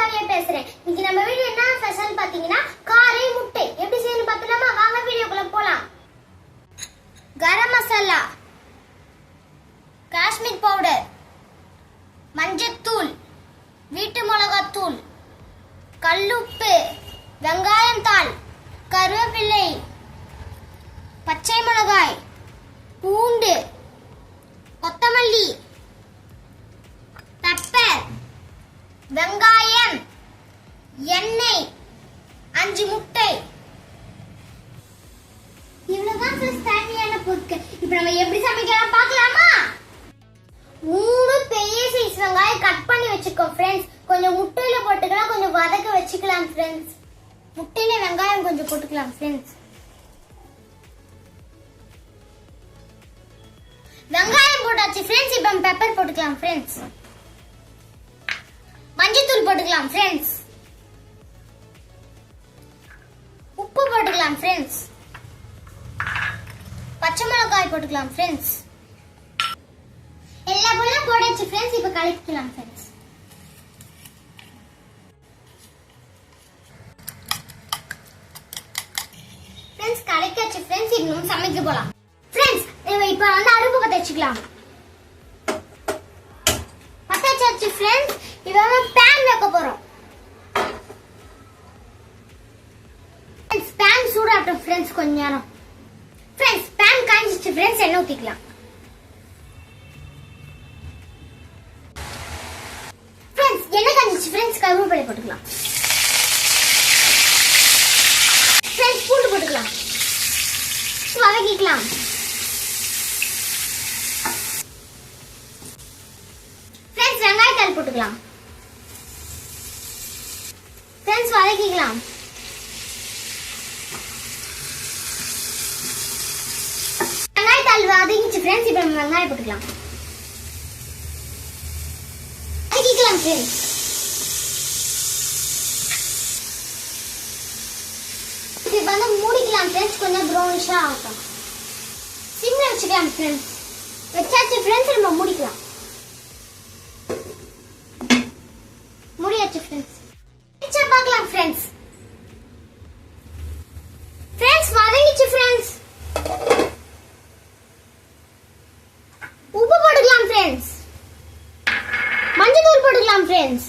காவியா பேசுறேன். இன்னைக்கு நம்ம வீடியோ என்ன ஸ்பெஷல் பாத்தீங்கன்னா காரை முட்டை எப்படி செய்யணும் பார்த்தலாமா? வாங்க வீடியோக்குள்ள போலாம். கரம் மசாலா, காஷ்மீர் பவுடர், மஞ்சத்தூள், வீட்டு மிளகாத்தூள், கல்லுப்பு, வெங்காயம் தாள், கருவேப்பிலை, பச்சை மிளகாய், பூண்டு, கொத்தமல்லி, பெப்பர், வெங்காயம், எண்ணெய், 5 முட்டை. இவ்வளவுதான் ஃப்ரெண்ட்ஸ் தேவையான பொருட்கள். இப்போ நம்ம எப்படி சமைக்கலாம் பார்க்கலாமா? 3 பெரிய சைஸ் வெங்காயம் கட் பண்ணி வச்சுக்கோம் ஃப்ரெண்ட்ஸ். கொஞ்சம் முட்டையில போட்டுக்கலாம், கொஞ்சம் வதக்க வச்சுக்கலாம் ஃப்ரெண்ட்ஸ். முட்டையில வெங்காயம் கொஞ்சம் போட்டுக்கலாம் ஃப்ரெண்ட்ஸ். வெங்காயம் போட்டாச்சு ஃப்ரெண்ட்ஸ். இப்போ பெப்பர் போட்டுக்கலாம் ஃப்ரெண்ட்ஸ். மஞ்சத்தூள் போட்டுக்கலாம் ஃப்ரெண்ட்ஸ். உப்பு போட்டுக்கலாம் ஃப்ரெண்ட்ஸ். பச்சை மிளகாய் போட்டுக்கலாம் ஃப்ரெண்ட்ஸ். எல்லா பொருளும் போட்டாச்சு ஃப்ரெண்ட்ஸ். இப்போ கலக்கிக்கலாம் ஃப்ரெண்ட்ஸ். ஃப்ரெண்ட்ஸ் கலக்கியாச்சு ஃப்ரெண்ட்ஸ். இப்போ நம்ம சமைக்க போலாம் ஃப்ரெண்ட்ஸ். இப்போ வந்து அடுப்பு பத்த வச்சுக்கலாம். பத்த வச்சாச்சு ஃப்ரெண்ட்ஸ். இப்போ நம்ம பேன் வைக்க போறோம் ஃப்ரெண்ட்ஸ். பேன் சூடாகட்டும் ஃப்ரெண்ட்ஸ் கொஞ்ச நேரம். ஃப்ரெண்ட்ஸ் பேன் காய்ஞ்சிச்சு ஃப்ரெண்ட்ஸ். எண்ணெய் ஊத்திக்கலாம் ஃப்ரெண்ட்ஸ். எண்ணெய் காய்ஞ்சிச்சு ஃப்ரெண்ட்ஸ். கருவேப்பிலை போட்டுக்கலாம் ஃப்ரெண்ட்ஸ். பூண்டு போட்டுக்கலாம். வதக்கிக்கலாம் ஃப்ரெண்ட்ஸ். வெங்காயத்தாள் போட்டுக்கலாம் ஃப்ரெண்ட்ஸ். வதக்கிக்கலாம் வெங்காயத்தாள் வதக்கிச்சு ஃப்ரெண்ட்ஸ். இப்போ நம்ம வெங்காயம் போட்டுக்கலாம். வதக்கிக்கலாம் ஃப்ரெண்ட்ஸ். இப்போ வந்து மூடிக்கலாம் ஃப்ரெண்ட்ஸ். கொஞ்சம் ப்ரௌனிஷா ஆகட்டும். சிம்ல வச்சுக்கலாம் ஃப்ரெண்ட்ஸ். வச்சாச்சு ஃப்ரெண்ட்ஸ். நம்ம மூடிக்கலாம். மூடியாச்சு ஃப்ரெண்ட்ஸ். பிச்சை பார்க்கலாம் ஃப்ரெண்ட்ஸ். Friends வதங்கிச்சு friends. உப்பு போட்டுக்கலாம் ஃப்ரெண்ட்ஸ். மஞ்சத்தூள் போட்டுக்கலாம் ஃப்ரெண்ட்ஸ்.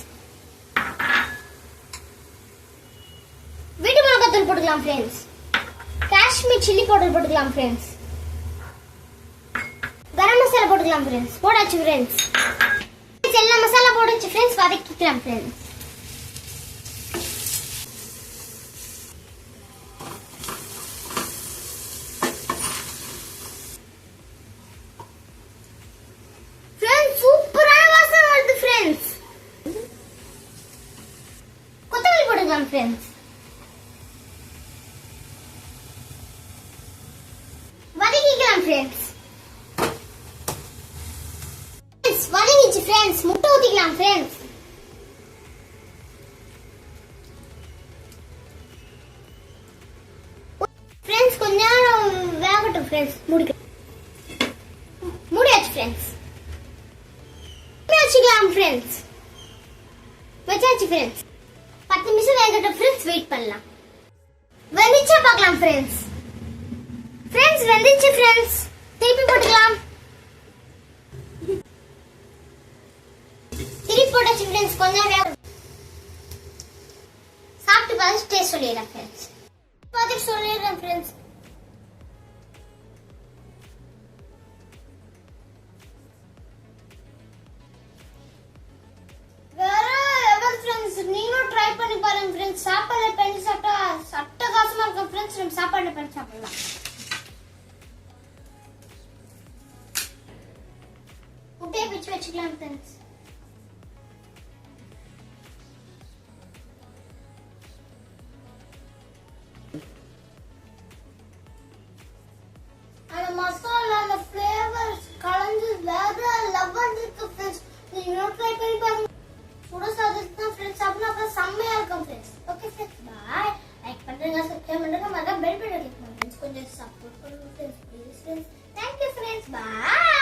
வீட்டு மிளகாத்தூள் போட்டுக்கலாம் ஃப்ரெண்ட்ஸ். காஷ்மீர் சில்லி பவுடர் போட்டுக்கலாம் ஃப்ரெண்ட்ஸ். கரம் மசாலா போட்டுக்கலாம் ஃப்ரெண்ட்ஸ். போடாச்சு ஃப்ரெண்ட்ஸ். எல்லா மசாலா போடுச்சு ஃப்ரெண்ட்ஸ். வதக்கிக்கலாம் ஃப்ரெண்ட்ஸ். ஃப்ரெண்ட்ஸ் சூப்பரான வாசனை வருது ஃப்ரெண்ட்ஸ். கொத்தமல்லி போட்டுக்கலாம் ஃப்ரெண்ட்ஸ். வதக்கிக்கலாம் ஃப்ரெண்ட்ஸ். வதங்கிச்சு ஃப்ரெண்ட்ஸ். முட்டை ஊத்திக்கலாம் ஃப்ரெண்ட்ஸ். ஃப்ரெண்ட்ஸ் கொஞ்ச நேரம் வேகட்டும் ஃப்ரெண்ட்ஸ். மூடியாச்சு ஃப்ரெண்ட்ஸ். வச்சுக்கலாம் ஃப்ரெண்ட்ஸ். வச்சாச்சு ஃப்ரெண்ட்ஸ். 10 நிமிஷம் வேகட்டும் ஃப்ரெண்ட்ஸ். வெயிட் பண்ணலாம். வெந்துச்சா பார்க்கலாம் ஃப்ரெண்ட்ஸ். Friends வெந்துச்சு friends. திருப்பி போட்டுக்கலாம். திருப்பி போட்டாச்சு ஃப்ரெண்ட்ஸ். கொஞ்சம் வேக சாப்பிட்டு பார்த்து டேஸ்ட் சொல்லிடுறேன் ஃப்ரெண்ட்ஸ். பார்த்துட்டு சொல்லிடுறேன் ஃப்ரெண்ட்ஸ். நீங்களும் ட்ரை பண்ணி பாருங்க ஃப்ரெண்ட்ஸ். சாப்பாடு பண்ணி சாப்பிட்டா அட்டகாசமா இருக்கும் ஃப்ரெண்ட்ஸ். நம்ம சாப்பாடு பண்ணி சாப்பிடலாம். முட்டையை பிச்சு வச்சுக்கலாம் ஃப்ரெண்ட்ஸ். அந்த மசாலா அந்த ஃப்ளேவர்ஸ் கலந்து வேற லெவல் இருக்கு ஃப்ரெண்ட்ஸ். நீங்களும் ட்ரை பண்ணி பாருங்க. சுட சாதத்துக்கு ஃப்ரெண்ட்ஸ் சாப்பிட்டா செம்மையா இருக்கும் friends. Okay friends bye. Like பண்ணுங்க, சப்ஸ்கிரைப் பண்ணுங்க, மறக்காம பெல் பட்டன் கிளிக் பண்ணுங்க ஃப்ரெண்ட்ஸ். கொஞ்சம் சப்போர்ட் பண்ணுங்க friends please friends. Thank you friends bye.